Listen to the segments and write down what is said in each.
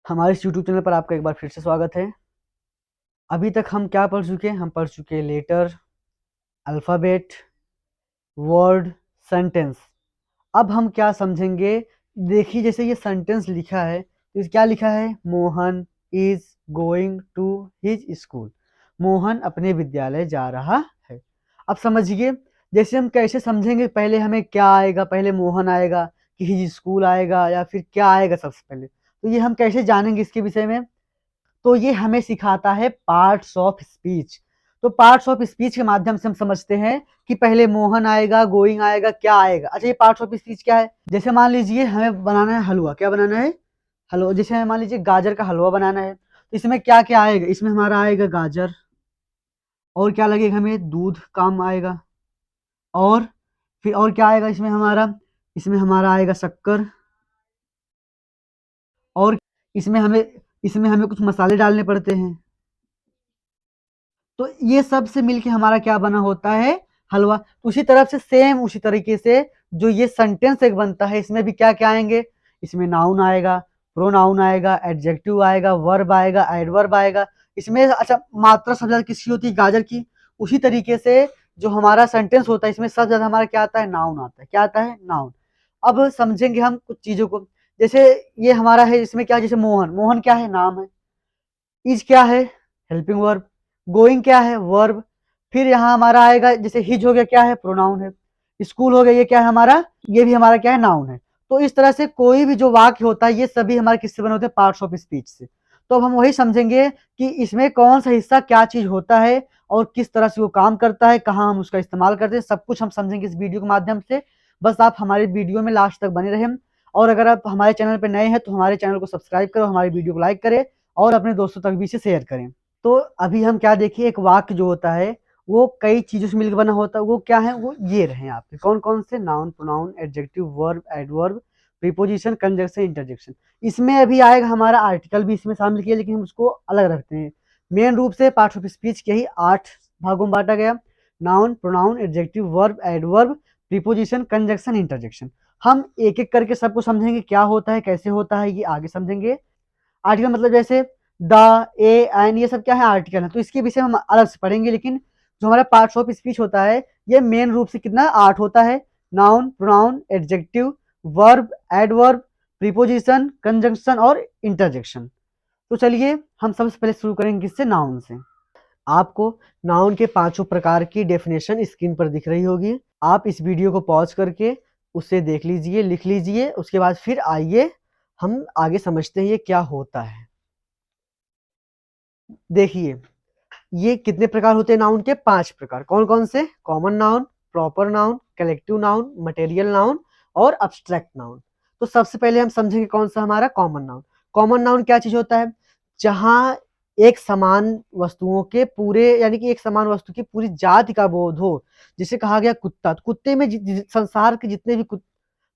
हमारे इस YouTube channel पर आपका एक बार फिर से स्वागत है। अभी तक हम क्या पढ़ चुके हैं? हम पढ़ चुके हैं लेटर, अल्फ़ाबेट, वर्ड, सेंटेंस। अब हम क्या समझेंगे? देखिए, जैसे ये सेंटेंस लिखा है, तो इस क्या लिखा है? Mohan is going to his school. Mohan अपने विद्यालय जा रहा है। अब समझिए, जैसे हम कैसे समझेंगे? पहले हमें क्या आएगा? पहले मोहन आएगा कि हिज स्कूल आएगा, या फिर क्या आएगा सबसे पहले? तो ये हम कैसे जानेंगे इसके विषय में? तो ये हमें सिखाता है पार्ट्स ऑफ स्पीच। तो पार्ट्स ऑफ स्पीच के माध्यम से हम समझते हैं कि पहले मोहन आएगा, गोइंग आएगा, क्या आएगा। अच्छा, ये पार्ट्स ऑफ स्पीच क्या है? जैसे मान लीजिए हमें बनाना है हलवा। क्या बनाना है? हलवा। जैसे हमें मान लीजिए गाजर का हलवा बनाना है, तो इसमें क्या क्या आएगा? इसमें हमारा आएगा गाजर, और क्या लगेगा हमें? दूध काम आएगा। और फिर और क्या आएगा इसमें हमारा? इसमें हमारा आएगा शक्कर। और इसमें हमें कुछ मसाले डालने पड़ते हैं। तो ये सब से मिलके हमारा क्या बना होता है? हलवा। तो उसी तरफ से सेम उसी तरीके से जो ये सेंटेंस एक बनता है, इसमें भी क्या क्या आएंगे? इसमें नाउन आएगा, प्रोनाउन आएगा, एडजेक्टिव आएगा, वर्ब आएगा, एडवर्ब आएगा। इसमें अच्छा, मात्रा सबसे ज्यादा किसकी होती है? गाजर की। उसी तरीके से जो हमारा सेंटेंस होता है, इसमें सबसे ज्यादा हमारा क्या आता है? नाउन आता है। क्या आता है? नाउन। अब समझेंगे हम कुछ चीजों को। जैसे ये हमारा है, इसमें क्या है? जैसे मोहन, मोहन क्या है? नाम है। इज क्या है? Helping verb. गोइंग क्या है? वर्ब। फिर यहाँ हमारा आएगा, जैसे हिज हो गया, क्या है? प्रोनाउन है। स्कूल हो गया, ये क्या है हमारा? ये भी हमारा क्या है? नाउन है। तो इस तरह से कोई भी जो वाक्य होता है, ये सभी हमारे किससे बने होते हैं? पार्ट्स ऑफ स्पीच से। तो अब हम वही समझेंगे कि इसमें कौन सा हिस्सा क्या चीज होता है, और किस तरह से वो काम करता है, कहाँ हम उसका इस्तेमाल करते हैं, सब कुछ हम समझेंगे इस वीडियो के माध्यम से। बस आप हमारे वीडियो में लास्ट तक बने रहें। और अगर आप हमारे चैनल पर नए हैं, तो हमारे चैनल को सब्सक्राइब करो, हमारी वीडियो को लाइक करें, और अपने दोस्तों तक भी इसे शेयर करें। तो अभी हम क्या देखिए, एक वाक्य जो होता है वो कई चीजों से मिलकर बना होता है। वो क्या है? वो ये रहे आपके कौन कौन से? Noun, pronoun, adjective, verb, adverb, preposition, conjunction, interjection. इसमें अभी आएगा हमारा आर्टिकल भी इसमें शामिल किया, लेकिन हम उसको अलग रखते हैं। मेन रूप से पार्ट ऑफ स्पीच के ही 8 भागों में बांटा गया। Noun, pronoun, adjective, verb, adverb, preposition, conjunction, interjection. हम एक एक करके सबको समझेंगे, क्या होता है, कैसे होता है, ये आगे समझेंगे। आर्टिकल मतलब जैसे द, ए, एन, ये सब क्या है? आर्टिकल है। तो इसके विषय हम अलग से पढ़ेंगे, लेकिन जो हमारा पार्ट्स ऑफ स्पीच होता है, ये मेन रूप से कितना? 8 होता है। Noun, pronoun, adjective, verb, adverb, preposition, conjunction और इंटरजेक्शन। तो चलिए हम सबसे पहले शुरू करेंगे किससे? नाउन से। आपको नाउन के पांचों प्रकार की डेफिनेशन स्क्रीन पर दिख रही होगी। आप इस वीडियो को पॉज करके उसे देख लीजिए, लिख लीजिए। उसके बाद फिर आइए हम आगे समझते हैं ये क्या होता है। देखिए, ये कितने प्रकार होते हैं नाउन के? 5 प्रकार। कौन कौन से? Common noun, proper noun, collective noun, material noun और अब्स्ट्रैक्ट नाउन। तो सबसे पहले हम समझेंगे कौन सा? हमारा कॉमन नाउन। कॉमन नाउन क्या चीज होता है? जहां एक समान वस्तुओं के पूरे, यानी कि एक समान वस्तु की पूरी जाति का बोध हो। जिसे कहा गया कुत्ता। तो कुत्ते में संसार के जितने भी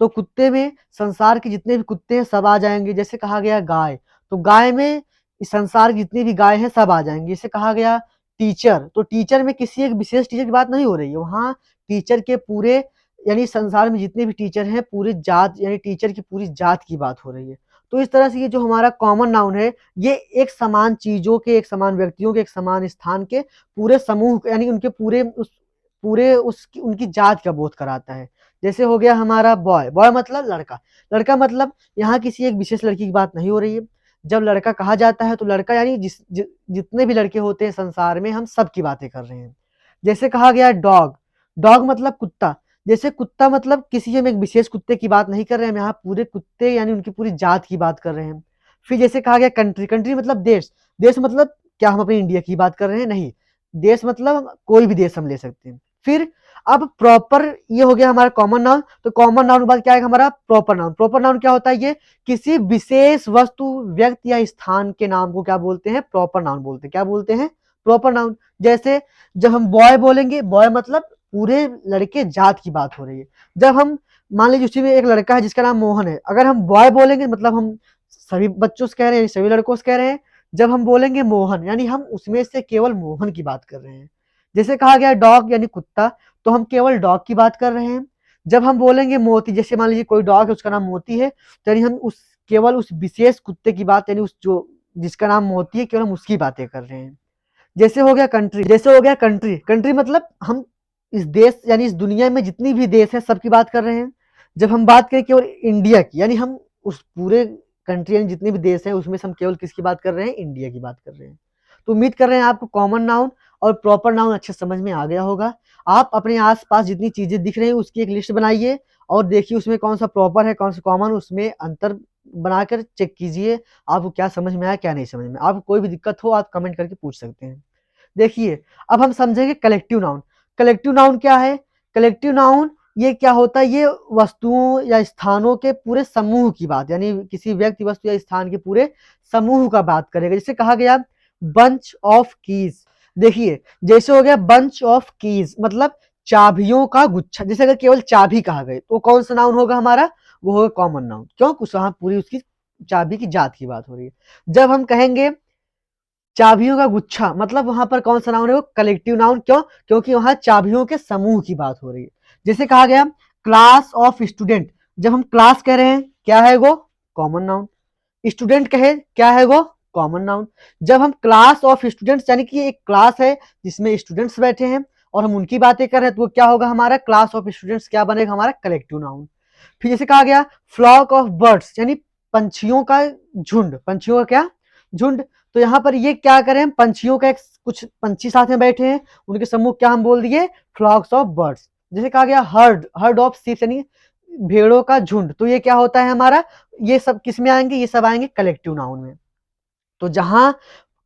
तो कुत्ते में संसार के जितने भी कुत्ते हैं सब आ जाएंगे। जैसे कहा गया गाय, तो गाय में इस संसार की जितनी भी गाय हैं सब आ जाएंगे। जैसे कहा गया टीचर, तो टीचर में किसी एक विशेष टीचर की बात नहीं हो रही है, वहाँ टीचर के पूरे, यानी संसार में जितने भी टीचर हैं पूरी जात, यानी टीचर की पूरी जात की बात हो रही है। तो इस तरह से ये जो हमारा कॉमन नाउन है, ये एक समान चीजों के, एक समान व्यक्तियों के, एक समान स्थान के पूरे समूह, यानी उनके पूरे उसकी उनकी जात का बोध कराता है। जैसे हो गया हमारा बॉय। बॉय मतलब लड़का। लड़का मतलब यहाँ किसी एक विशेष लड़की की बात नहीं हो रही है। जब लड़का कहा जाता है तो लड़का यानी जितने भी लड़के होते हैं संसार में, हम सब की बातें कर रहे हैं। जैसे कहा गया डॉग। डॉग मतलब कुत्ता। जैसे कुत्ता मतलब किसी हम एक विशेष कुत्ते की बात नहीं कर रहे हैं, हम यहाँ पूरे कुत्ते यानी उनकी पूरी जात की बात कर रहे हैं। फिर जैसे कहा गया कंट्री। कंट्री मतलब देश। देश मतलब क्या हम अपने इंडिया की बात कर रहे हैं? नहीं। देश मतलब कोई भी देश हम ले सकते हैं। फिर अब प्रॉपर, ये हो गया हमारा कॉमन नाउन। तो कॉमन नाउन के बाद क्या है हमारा? Proper noun. प्रॉपर नाउन क्या होता है? ये किसी विशेष वस्तु, व्यक्ति या स्थान के नाम को क्या बोलते हैं? प्रॉपर नाउन बोलते हैं। क्या बोलते हैं? Proper noun. जैसे जब हम बॉय बोलेंगे, बॉय मतलब पूरे लड़के जात की बात हो रही है। जब हम मान लीजिए उसी में एक लड़का है जिसका नाम मोहन है, अगर हम बॉय बोलेंगे मतलब हम सभी बच्चों से कह रहे हैं, सभी लड़कों से कह रहे हैं। जब हम बोलेंगे मोहन, यानी हम उसमें से केवल मोहन की बात कर रहे हैं। जैसे कहा गया डॉग यानी कुत्ता, तो हम केवल डॉग की बात कर रहे हैं। जब हम बोलेंगे मोती, जैसे मान लीजिए कोई डॉग है उसका नाम मोती है, तो यानी हम केवल उस विशेष कुत्ते की बात, यानी उस जो जिसका नाम मोती है, केवल हम उसकी बातें कर रहे हैं। जैसे हो गया कंट्री, जैसे हो गया कंट्री, कंट्री मतलब हम इस देश यानी इस दुनिया में जितनी भी देश है सबकी बात कर रहे हैं। जब हम बात करें केवल इंडिया की, यानी हम उस पूरे कंट्री यानी जितने भी देश हैं उसमें से हम केवल किसकी बात कर रहे हैं, इंडिया की बात कर रहे हैं। तो उम्मीद कर रहे हैं आपको कॉमन नाउन और प्रॉपर नाउन अच्छे समझ में आ गया होगा। आप अपने आसपास जितनी चीजें दिख रही हैं उसकी एक लिस्ट बनाइए और देखिए उसमें कौन सा प्रॉपर है कौन सा कॉमन, उसमें अंतर बनाकर चेक कीजिए आपको क्या समझ में आया क्या नहीं समझ में। आपको कोई भी दिक्कत हो आप कमेंट करके पूछ सकते हैं। देखिए अब हम समझेंगे कलेक्टिव नाउन। कलेक्टिव नाउन क्या है? कलेक्टिव नाउन ये क्या होता है, ये वस्तुओं या स्थानों के पूरे समूह की बात, यानी किसी व्यक्ति वस्तु या स्थान के पूरे समूह का बात करेगा। जैसे कहा गया बंच ऑफ कीज, देखिए जैसे हो गया बंच ऑफ कीज मतलब चाबियों का गुच्छा। जैसे अगर केवल चाबी कहा गए तो कौन सा नाउन होगा हमारा, वो होगा कॉमन नाउन। क्यों? कुछ वहां पूरी उसकी चाबी की जात की बात हो रही है। जब हम कहेंगे चाबियों का गुच्छा मतलब वहां पर कौन सा नाउन है, वो कलेक्टिव नाउन। क्यों? क्योंकि वहां चाबियों के समूह की बात हो रही है। जैसे कहा गया क्लास ऑफ स्टूडेंट, जब हम क्लास कह रहे हैं क्या है वो, कॉमन नाउन। स्टूडेंट कहे क्या है वो, कॉमन नाउन। जब हम क्लास ऑफ स्टूडेंट्स यानी कि एक क्लास है जिसमें स्टूडेंट्स बैठे हैं और हम उनकी बातें कर रहे हैं तो वो क्या होगा हमारा, क्लास ऑफ स्टूडेंट्स क्या बनेगा हमारा, कलेक्टिव नाउन। फिर जैसे कहा गया फ्लॉक ऑफ बर्ड्स यानी पंछियों का झुंड, पंछियों का क्या, झुंड। तो यहाँ पर ये क्या करें, पंछियों का एक कुछ पंछी साथ में बैठे हैं उनके समूह क्या हम बोल दिए, फ्लॉक्स ऑफ बर्ड्स। जैसे कहा गया हर्ड, हर्ड ऑफ शीप यानी भेड़ों का झुंड, तो ये क्या होता है हमारा, ये सब किस में आएंगे, ये सब आएंगे कलेक्टिव नाउन में। तो जहां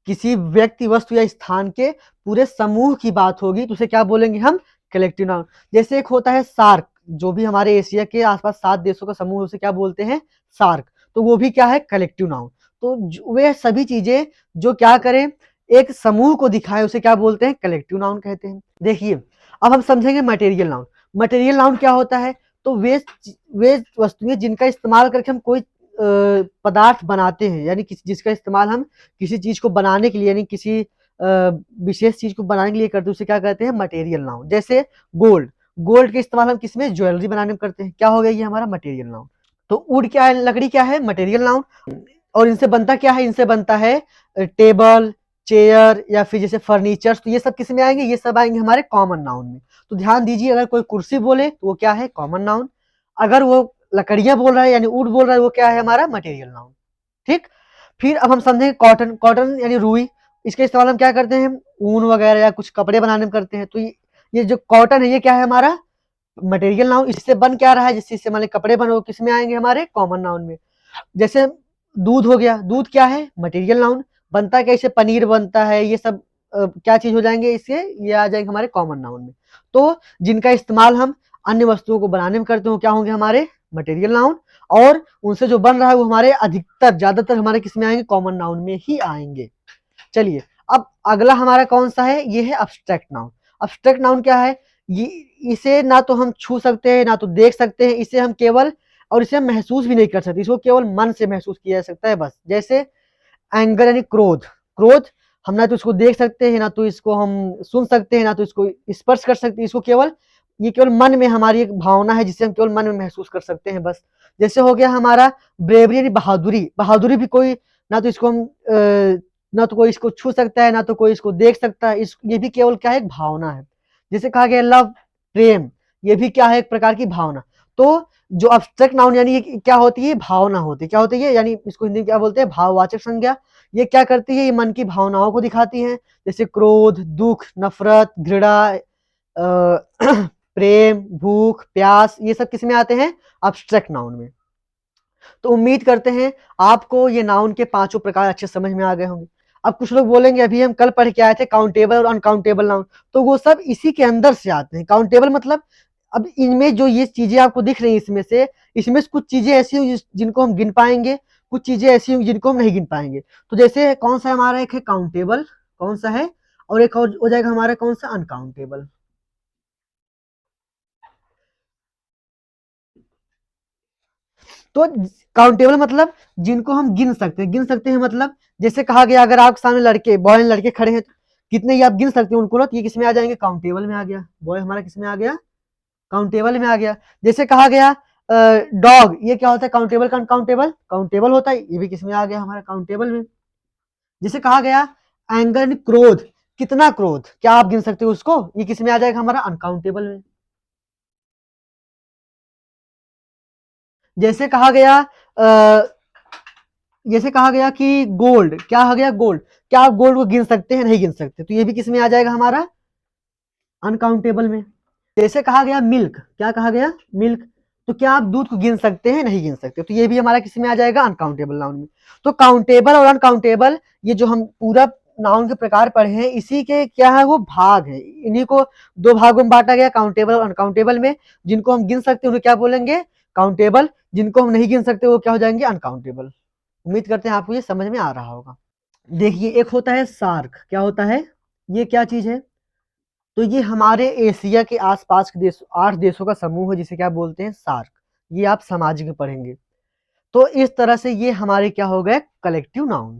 किसी व्यक्ति वस्तु या स्थान के पूरे समूह की बात होगी तो उसे क्या बोलेंगे हम, कलेक्टिव नाउन। जैसे एक होता है सार्क, जो भी हमारे एशिया के आसपास 7 देशों का समूह उसे क्या बोलते हैं, सार्क, तो वो भी क्या है, कलेक्टिव नाउन। तो वे सभी चीजें जो क्या करें, एक समूह को दिखाए उसे क्या बोलते हैं, कलेक्टिव नाउन कहते हैं। देखिए अब हम समझेंगे मटेरियल नाउन। मटेरियल नाउन क्या होता है, तो वे वस्तुएं जिनका इस्तेमाल करके हम कोई पदार्थ बनाते हैं, यानी जिसका इस्तेमाल हम किसी चीज को बनाने के लिए यानी किसी विशेष चीज को बनाने के लिए करते हैं उसे क्या कहते हैं, मटेरियल नाउन। जैसे गोल्ड, गोल्ड के इस्तेमाल हम किसमें, ज्वेलरी बनाने में करते हैं, क्या हो गया ये हमारा मटेरियल नाउन। तो वुड क्या है, लकड़ी क्या है, मटेरियल नाउन। और इनसे बनता क्या है, इनसे बनता है टेबल, चेयर या फिर जैसे फर्नीचर, तो ये सब किस में आएंगे, ये सब आएंगे हमारे कॉमन नाउन में। तो ध्यान दीजिए अगर कोई कुर्सी बोले तो वो क्या है, कॉमन नाउन। अगर वो लकड़ियां बोल रहा है यानी वुड बोल रहा है वो क्या है हमारा, मटेरियल नाउन। ठीक। फिर अब हम समझेंगे कॉटन, कॉटन यानी रुई, इसका इस्तेमाल हम क्या करते हैं, ऊन वगैरह या कुछ कपड़े बनाने में करते हैं। तो ये जो कॉटन है ये क्या है हमारा, मटेरियल नाउन। इससे बन क्या रहा है, जिससे इससे हमारे कपड़े बनो किस में आएंगे, हमारे कॉमन नाउन में। जैसे दूध हो गया, दूध क्या है, मटेरियल नाउन। बनता कैसे, पनीर बनता है, ये सब क्या चीज हो जाएंगे इससे, ये आ जाएंगे हमारे कॉमन नाउन में। तो जिनका इस्तेमाल हम अन्य वस्तुओं को बनाने में करते हो क्या होंगे हमारे, मटेरियल नाउन। और उनसे जो बन रहा है वो हमारे अधिकतर ज्यादातर हमारे किस में आएंगे, कॉमन नाउन में ही आएंगे। चलिए अब अगला हमारा कौन सा है, ये है अब्स्ट्रैक्ट नाउन। अब्स्ट्रैक्ट नाउन क्या है, ये इसे ना तो हम छू सकते हैं ना तो देख सकते हैं, इसे हम केवल और इसे हम महसूस भी नहीं कर सकते, इसको केवल मन से महसूस किया जा सकता है बस। जैसे एंगर यानी क्रोध, क्रोध हम ना तो इसको देख सकते हैं ना तो इसको हम सुन सकते हैं ना तो इसको स्पर्श कर सकते हैं, इसको केवल ये केवल मन में हमारी एक भावना है जिसे हम केवल मन में महसूस कर सकते हैं बस। जैसे हो गया हमारा ब्रेवरी यानी बहादुरी, बहादुरी भी कोई ना तो इसको हम ना तो कोई इसको छू सकता है ना तो कोई इसको देख सकता है, इस ये भी केवल क्या है, एक भावना है। जैसे कहा गया लव, प्रेम, ये भी क्या है, एक प्रकार की भावना। तो जो अब्स्ट्रैक्ट नाउन यानी ये क्या होती है, भावना होती है, क्या होती है, यानी इसको हिंदी में क्या बोलते हैं, भाववाचक संज्ञा। ये क्या करती है, ये मन की भावनाओं को दिखाती है। जैसे क्रोध, दुख, नफरत, घृणा, प्रेम, भूख, प्यास, ये सब किस में आते हैं, अब्स्ट्रैक्ट नाउन में। तो उम्मीद करते हैं आपको ये नाउन के पांचों प्रकार अच्छे समझ में आ गए होंगे। अब कुछ लोग बोलेंगे अभी हम कल पढ़ के आए थे काउंटेबल और अनकाउंटेबल नाउन, तो वो सब इसी के अंदर से आते हैं। काउंटेबल मतलब अब इनमें जो ये चीजें आपको दिख रही हैं इसमें से कुछ चीजें ऐसी होंगी जिनको हम गिन पाएंगे, कुछ चीजें ऐसी होंगी जिनको हम नहीं गिन पाएंगे। तो जैसे कौन सा हमारा, एक है काउंटेबल, कौन सा है, और एक और हो जाएगा हमारा कौन सा, अनकाउंटेबल। तो काउंटेबल मतलब जिनको हम गिन सकते हैं, गिन सकते हैं मतलब जैसे कहा गया अगर आपके सामने लड़के, बॉय लड़के खड़े हैं तो कितने ये आप गिन सकते हैं उनको ना, तो ये किस में आ जाएंगे, काउंटेबल में आ गया। बॉय हमारा किस में आ गया, काउंटेबल में आ गया। जैसे कहा गया डॉग, ये क्या होता है? काउंटेबल का अनकाउंटेबल? काउंटेबल होता है, ये भी किसमें आ गया? हमारा काउंटेबल में। जैसे कहा गया एंगर यानी क्रोध, कितना क्रोध, क्या आप गिन सकते हो उसको? ये किसमें आ जाएगा? हमारा अनकाउंटेबल में। जैसे कहा गया जैसे कहा गया कि गोल्ड, क्या आ गया? गोल्ड, क्या आप गोल्ड को गिन सकते हैं? नहीं गिन सकते, तो ये भी किसमें आ जाएगा? हमारा अनकाउंटेबल में। जैसे कहा गया मिल्क, क्या कहा गया? मिल्क, तो क्या आप दूध को गिन सकते हैं? नहीं गिन सकते, तो ये भी हमारा किसमें आ जाएगा? अनकाउंटेबल नाउन में। तो काउंटेबल और अनकाउंटेबल, ये जो हम पूरा नाउन के प्रकार पढ़े हैं, इसी के क्या है? वो भाग है। इन्हीं को दो भागों में बांटा गया, काउंटेबल और अनकाउंटेबल में। जिनको हम गिन सकते हैं उन्हें क्या बोलेंगे? काउंटेबल। जिनको हम नहीं गिन सकते वो क्या हो जाएंगे? अनकाउंटेबल। उम्मीद करते हैं आपको ये समझ में आ रहा होगा। देखिए, एक होता है सार्क, क्या होता है? ये क्या चीज है? तो ये हमारे एशिया के आसपास के देश, 8 देशों का समूह है, जिसे क्या बोलते हैं? सार्क। ये आप सामाजिक में पढ़ेंगे। तो इस तरह से ये हमारे क्या हो गए? Collective noun.